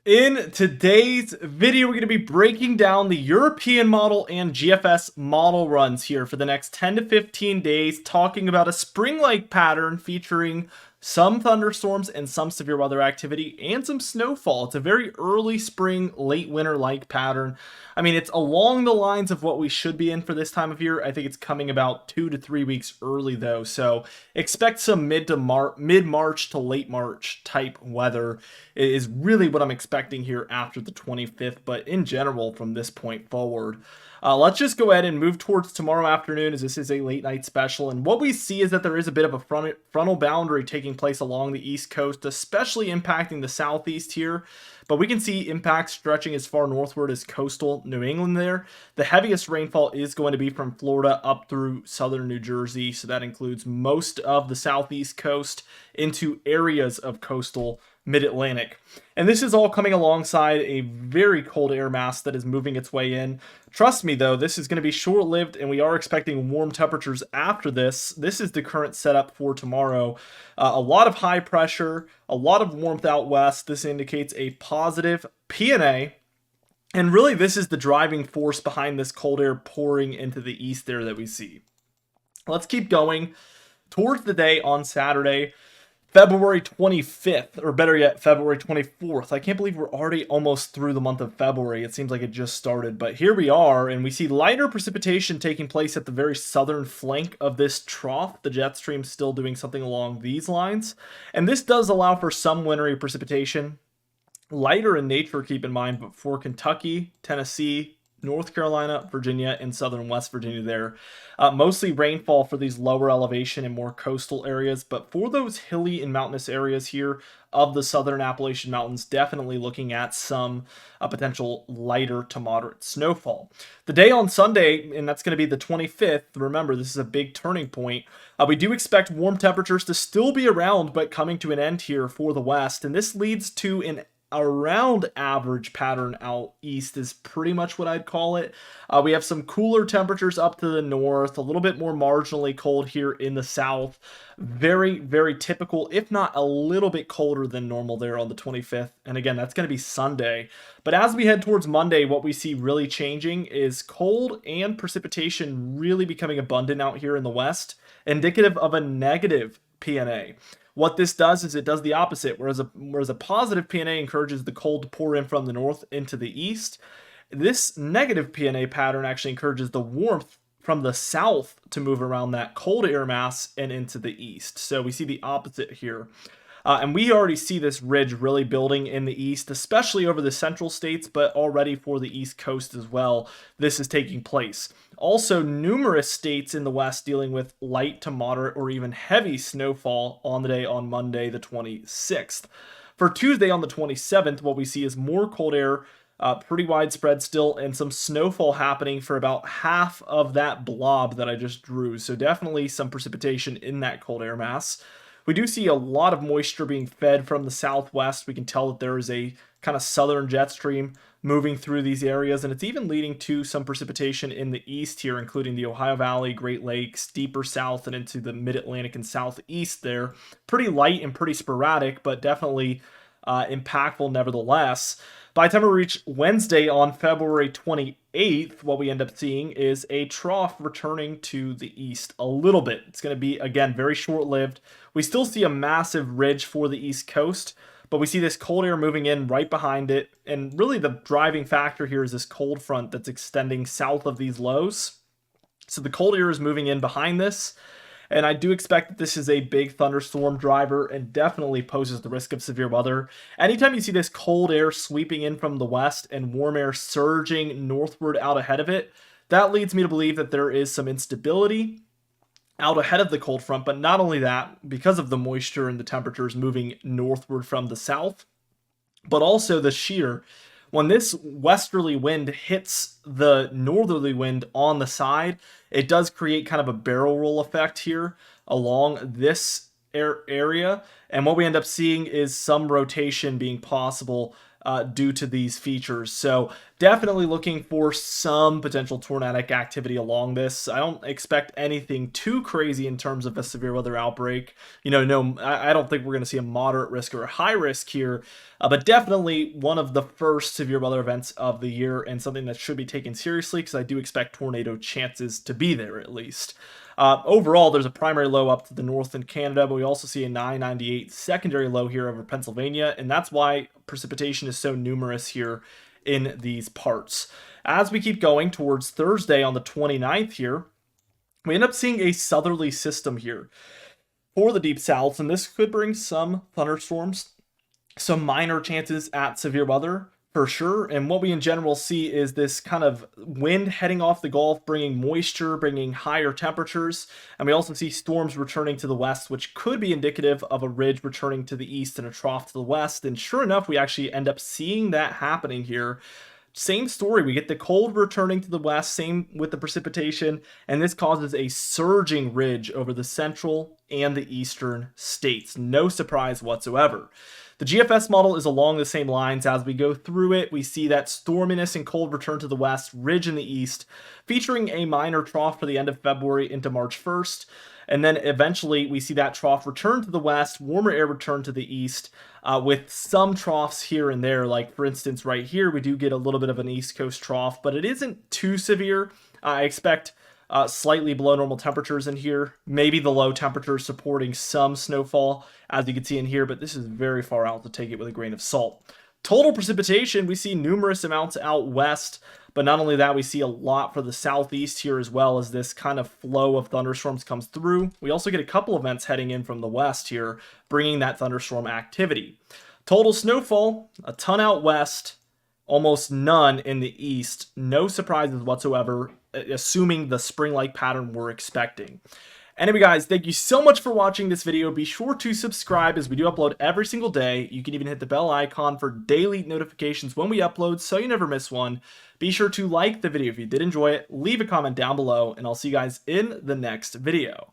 In today's video, we're going to be breaking down the European model and GFS model runs here for the next 10 to 15 days, talking about a spring-like pattern featuring some thunderstorms and some severe weather activity and some snowfall. It's a very early spring, late winter-like pattern. I mean, it's along the lines of what we should be in for this time of year. I think it's coming about 2 to 3 weeks early though, so expect some mid-March to late March type weather is really what I'm expecting here after the 25th, but in general from this point forward. Let's just go ahead and move towards tomorrow afternoon, as this is a late night special. And what we see is that there is a bit of a frontal boundary taking place along the East Coast, especially impacting the Southeast here. But we can see impacts stretching as far northward as coastal New England there. The heaviest rainfall is going to be from Florida up through southern New Jersey. So that includes most of the Southeast coast into areas of coastal mid-Atlantic. And this is all coming alongside a very cold air mass that is moving its way in. Trust me though, this is going to be short-lived and we are expecting warm temperatures after this. This is the current setup for tomorrow. A lot of high pressure, a lot of warmth out west. This indicates a positive PNA. And really this is the driving force behind this cold air pouring into the east there that we see. Let's keep going towards the day on Saturday. February 25th, or better yet, February 24th. I can't believe we're already almost through the month of February. It seems like it just started, but here we are, and we see lighter precipitation taking place at the very southern flank of this trough. The jet stream still doing something along these lines, and this does allow for some wintry precipitation. Lighter in nature, keep in mind, but for Kentucky, Tennessee, North Carolina, Virginia, and southern West Virginia there. Mostly rainfall for these lower elevation and more coastal areas, but for those hilly and mountainous areas here of the southern Appalachian Mountains, definitely looking at some potential lighter to moderate snowfall. The day on Sunday, and that's going to be the 25th, remember this is a big turning point. We do expect warm temperatures to still be around, but coming to an end here for the West, and this leads to an around average pattern out east is pretty much what I'd call it. We have some cooler temperatures up to the north, a little bit more marginally cold here in the south. Very, very typical, if not a little bit colder than normal there on the 25th. And again, that's going to be Sunday. But as we head towards Monday, what we see really changing is cold and precipitation really becoming abundant out here in the west, indicative of a negative PNA. What this does is it does the opposite. Whereas a positive PNA encourages the cold to pour in from the north into the east, this negative PNA pattern actually encourages the warmth from the south to move around that cold air mass and into the east. So we see the opposite here. And we already see this ridge really building in the east, especially over the central states, but already for the east coast as well, this is taking place. Also, numerous states in the west dealing with light to moderate or even heavy snowfall on the day on Monday, the 26th. For Tuesday on the 27th, what we see is more cold air, pretty widespread still, and some snowfall happening for about half of that blob that I just drew. So definitely some precipitation in that cold air mass. We do see a lot of moisture being fed from the southwest. We can tell that there is a kind of southern jet stream moving through these areas, and it's even leading to some precipitation in the east here, including the Ohio Valley, Great Lakes, deeper south and into the mid-Atlantic and southeast there. Pretty light and pretty sporadic, but definitely impactful nevertheless. By the time we reach Wednesday on February 28th, what we end up seeing is a trough returning to the east a little bit. It's going to be, again, very short-lived. We still see a massive ridge for the east coast, but we see this cold air moving in right behind it. And really the driving factor here is this cold front that's extending south of these lows. So the cold air is moving in behind this. And I do expect that this is a big thunderstorm driver and definitely poses the risk of severe weather. Anytime you see this cold air sweeping in from the west and warm air surging northward out ahead of it, that leads me to believe that there is some instability out ahead of the cold front. But not only that, because of the moisture and the temperatures moving northward from the south, but also the shear. When this westerly wind hits the northerly wind on the side, it does create kind of a barrel roll effect here along this area. And what we end up seeing is some rotation being possible due to these features. So Definitely looking for some potential tornadic activity along this. I don't expect anything too crazy in terms of a severe weather outbreak. No, I don't think we're going to see a moderate risk or a high risk here, but definitely one of the first severe weather events of the year and something that should be taken seriously because I do expect tornado chances to be there at least. Overall, there's a primary low up to the north in Canada, but we also see a 998 secondary low here over Pennsylvania, and that's why precipitation is so numerous here in these parts. As we keep going towards Thursday on the 29th here, we end up seeing a southerly system here for the deep south, and this could bring some thunderstorms, some minor chances at severe weather for sure. And what we in general see is this kind of wind heading off the Gulf, bringing moisture, bringing higher temperatures. And we also see storms returning to the west, which could be indicative of a ridge returning to the east and a trough to the west. And sure enough, we actually end up seeing that happening here. Same story. We get the cold returning to the west, same with the precipitation, and this causes a surging ridge over the central and the eastern states. No surprise whatsoever. The GFS model is along the same lines. As we go through it, we see that storminess and cold return to the west, ridge in the east, featuring a minor trough for the end of February into March 1st. And then eventually we see that trough return to the west, warmer air return to the east, with some troughs here and there. Like for instance, right here, we do get a little bit of an east coast trough, but it isn't too severe. I expect slightly below normal temperatures in here, maybe the low temperatures supporting some snowfall, as you can see in here, but this is very far out to take it with a grain of salt. Total precipitation, we see numerous amounts out west, but not only that, we see a lot for the southeast here as well as this kind of flow of thunderstorms comes through. We also get a couple events heading in from the west here, bringing that thunderstorm activity. Total snowfall, a ton out west, almost none in the east. No surprises whatsoever, assuming the spring-like pattern we're expecting. Anyway, guys, thank you so much for watching this video. Be sure to subscribe as we do upload every single day. You can even hit the bell icon for daily notifications when we upload so you never miss one. Be sure to like the video if you did enjoy it, leave a comment down below, and I'll see you guys in the next video.